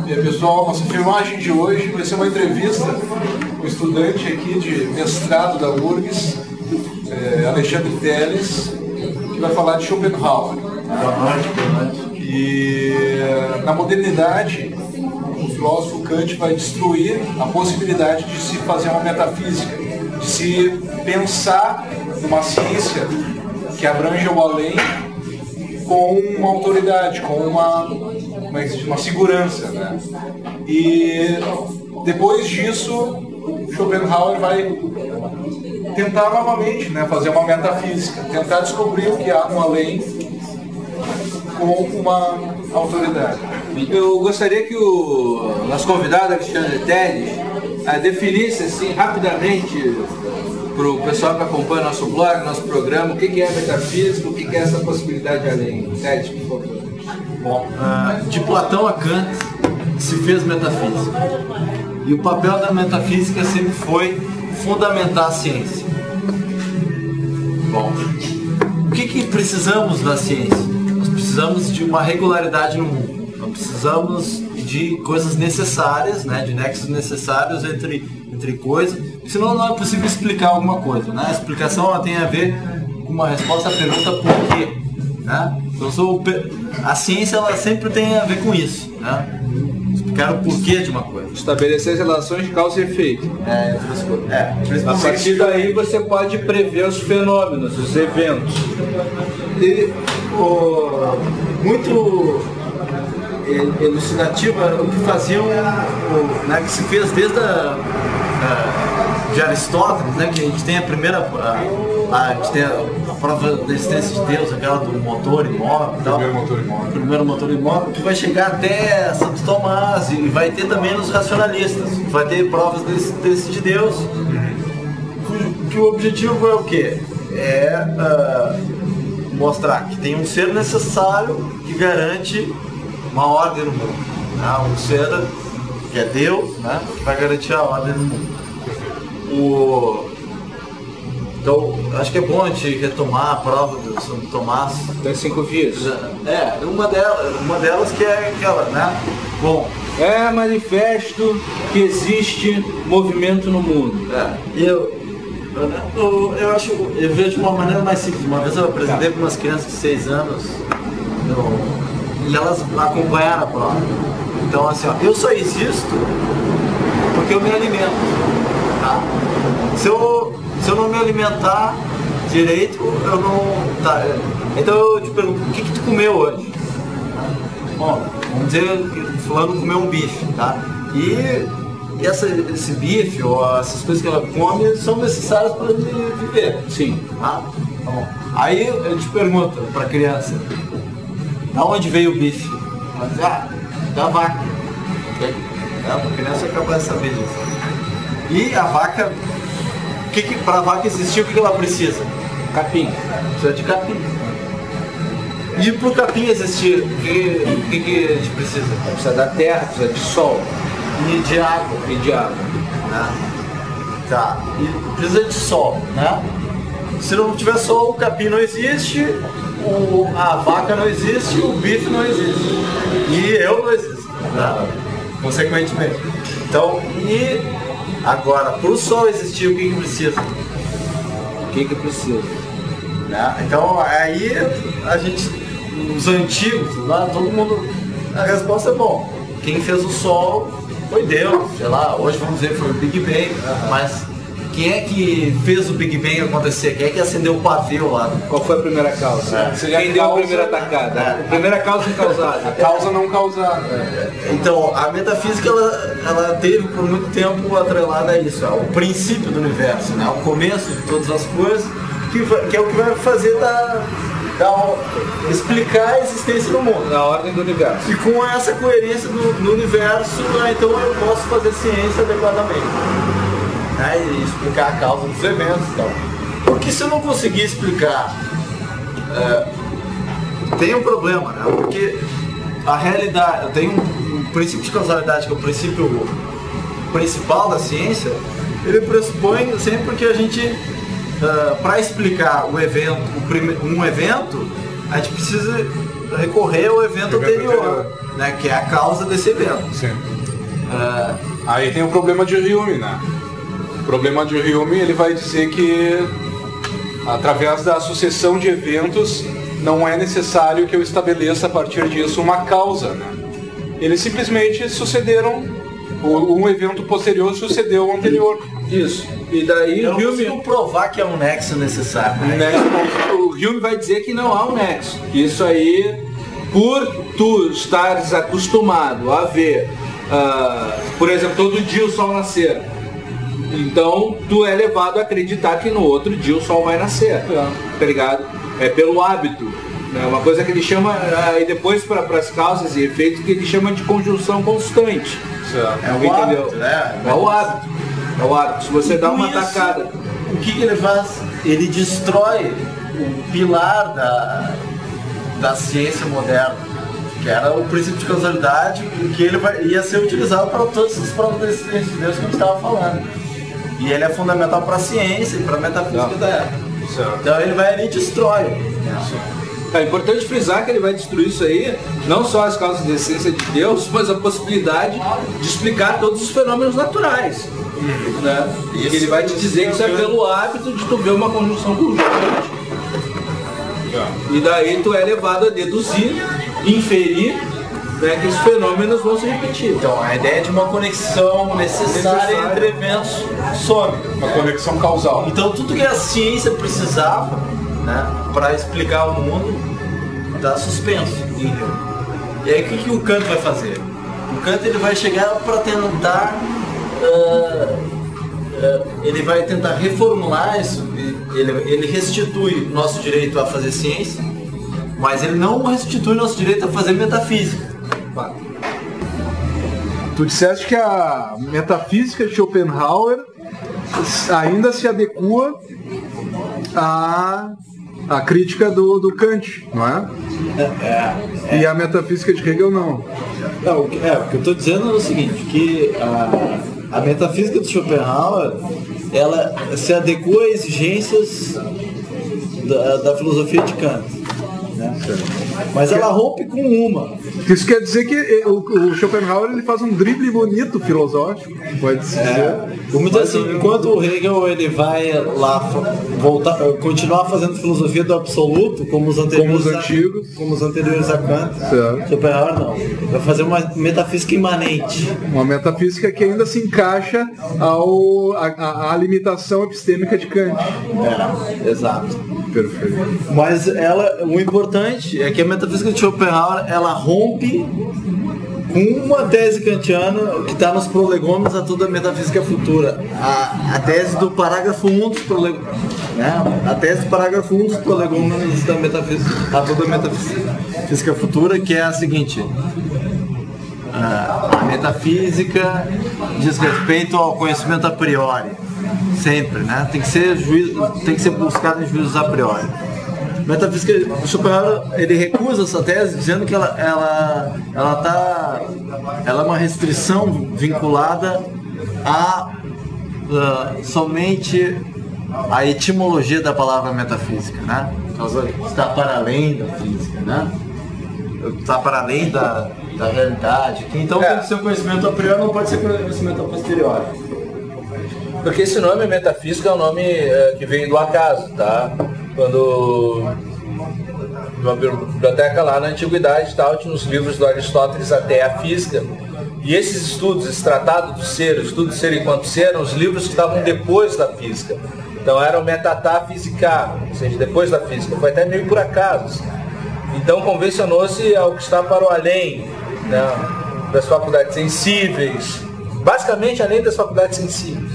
E aí, pessoal, nossa filmagem de hoje vai ser uma entrevista com um estudante aqui de mestrado da URGS, Alexandre Teles, que vai falar de Schopenhauer. Boa noite. E na modernidade, o filósofo Kant vai destruir a possibilidade de se fazer uma metafísica, de se pensar numa ciência que abranja o além com uma autoridade, com uma segurança, né? E depois disso, Schopenhauer vai tentar novamente, né, fazer uma metafísica, tentar descobrir o que há no além com uma autoridade. Eu gostaria que o nosso convidado, Alexandre Teles, definisse assim, rapidamente para o pessoal que acompanha nosso blog, nosso programa, o que é metafísica, o que é essa possibilidade de além. Teles, por favor. Bom, de Platão a Kant se fez metafísica. E o papel da metafísica sempre foi fundamentar a ciência. Bom, o que precisamos da ciência? Nós precisamos de uma regularidade no mundo. Nós precisamos de coisas necessárias, né, de nexos necessários entre coisas, senão não é possível explicar alguma coisa, né? A explicação ela tem a ver com uma resposta à pergunta por quê, né? Então, a ciência ela sempre tem a ver com isso, né? Explicar o porquê de uma coisa. Estabelecer as relações de causa e efeito. A partir daí você pode prever os fenômenos, os eventos. E muito elucidativo o que faziam, né, que se fez desde de Aristóteles, né, que a gente tem a prova da existência de Deus, aquela do motor imóvel e tal. Primeiro motor imóvel, que vai chegar até Santo Tomás e vai ter também nos racionalistas, vai ter provas da existência de Deus. Que o objetivo é o quê? Mostrar que tem um ser necessário que garante uma ordem no mundo, né? Um ser que é Deus, né? Que vai garantir a ordem no mundo. Então, acho que é bom a gente retomar a prova do Santo Tomás. Tem 5 vias. Uma delas que é aquela, né? Bom, é manifesto que existe movimento no mundo. Eu vejo de uma maneira mais simples. Uma vez eu apresentei para umas crianças de 6 anos e elas acompanharam a prova. Então, assim, ó, eu só existo porque eu me alimento, tá? Se eu não me alimentar direito, eu não... Tá, então eu te pergunto, o que tu comeu hoje? Bom, vamos dizer que fulano comeu um bife, tá? E esse bife ou essas coisas que ela come são necessárias para ele viver. Sim. Tá? Tá bom. Aí eu te pergunto para a criança, da onde veio o bife? Ela diz, da vaca. A criança é capaz de saber disso. E a vaca, para a vaca existir, o que ela precisa? Capim. Precisa de capim. E para o capim existir, o que a gente precisa? Precisa da terra, precisa de sol. E de água. Né? Tá. E precisa de sol, né? Se não tiver sol, o capim não existe, a vaca não existe, o bife não existe. E eu não existo, né? Consequentemente. Então, e agora, para o sol existir, o que precisa? Né? Então, aí a gente, os antigos, lá, todo mundo, a resposta é bom. Quem fez o sol foi Deus, sei lá, hoje vamos dizer que foi o Big Bang, mas quem é que fez o Big Bang acontecer? Quem é que acendeu o pavio lá? Qual foi a primeira causa? Quem deu a primeira atacada? A primeira causa incausada. A causa não causada. Então, a metafísica ela teve por muito tempo atrelada a isso, ao princípio do universo, né? Ao começo de todas as coisas, que é o que vai fazer explicar a existência do mundo. Na ordem do universo. E com essa coerência no universo, então eu posso fazer ciência adequadamente. E explicar a causa dos eventos e tal. Porque se eu não conseguir explicar, tem um problema, né? Porque a realidade, tem um princípio de causalidade, que é o princípio principal da ciência, ele pressupõe sempre que a gente, para explicar um evento, a gente precisa recorrer ao evento anterior, né, que é a causa desse evento. Sim. Aí tem o problema de Hume, né? O problema de Hume, ele vai dizer que através da sucessão de eventos não é necessário que eu estabeleça a partir disso uma causa, né? Eles simplesmente sucederam, um evento posterior sucedeu ao anterior. Isso. E daí eu o Hume consigo provar que é um nexo necessário. O Hume vai dizer que não há um nexo. Isso aí, por tu estares acostumado a ver, por exemplo, todo dia o sol nascer, então tu é levado a acreditar que no outro dia o sol vai nascer, tá ligado? É pelo hábito, né? Uma coisa que ele chama, e depois para as causas e efeitos, que ele chama de conjunção constante. É o hábito, né? É o hábito. É o hábito. Se você dá uma tacada. O que ele faz? Ele destrói o pilar da ciência moderna, que era o princípio de causalidade, que ele ia ser utilizado para todas essas provas da existência de Deus que a gente estava falando. E ele é fundamental para a ciência e para a metafísica da época. Então ele vai ali e destrói. É importante frisar que ele vai destruir isso aí, não só as causas da essência de Deus, mas a possibilidade de explicar todos os fenômenos naturais. Né? E ele vai te dizer que isso é pelo hábito de tu ver uma conjunção conjunta. E daí tu é levado a deduzir, inferir, né, que os fenômenos vão se repetir. Então a ideia de uma conexão necessária entre eventos some. Uma conexão causal. Então tudo que a ciência precisava, né, para explicar o mundo está suspenso. E aí o que o Kant vai fazer? O Kant ele vai chegar para tentar ele vai tentar reformular isso. Ele restitui nosso direito a fazer ciência, mas ele não restitui nosso direito a fazer metafísica. Tu disseste que a metafísica de Schopenhauer ainda se adequa à crítica do Kant, não é? E a metafísica de Hegel não. O que eu estou dizendo é o seguinte, que a metafísica de Schopenhauer, ela se adequa a exigências da filosofia de Kant, né? Mas ela rompe com uma. Isso quer dizer que o Schopenhauer ele faz um drible bonito filosófico, pode-se dizer. Vamos dizer assim, enquanto o Hegel ele vai lá continuar fazendo filosofia do absoluto, como os anteriores a Kant, Schopenhauer não. Vai fazer uma metafísica imanente. Uma metafísica que ainda se encaixa à limitação epistêmica de Kant. Exato. Perfeito. Mas o importante é que a metafísica de Schopenhauer ela rompe com uma tese kantiana que está nos prolegômenos a toda a metafísica futura. A tese do parágrafo 1 dos prolegômenos, né? A tese do parágrafo 1 dos prolegômenos da metafísica, a toda a metafísica futura, que é a seguinte: a metafísica diz respeito ao conhecimento a priori. Sempre, né? Tem que ser buscado em juízos a priori. Metafísica do Schopenhauer, ele recusa essa tese, dizendo que ela é uma restrição vinculada a somente a etimologia da palavra metafísica, né? Está para além da física, né? Está para além da realidade. Então tem que ser um conhecimento a priori, não pode ser conhecimento a posteriori. Porque esse nome metafísica é um nome que vem do acaso, tá? Quando uma biblioteca lá na antiguidade tal, tinha os livros do Aristóteles até a física, e esses estudos, esse tratado do ser, o estudo do ser enquanto ser, eram os livros que estavam depois da física. Então eram metatá física, ou seja, depois da física. Foi até meio por acaso. Então convencionou-se ao que está para o além, né, das faculdades sensíveis, basicamente além das faculdades sensíveis.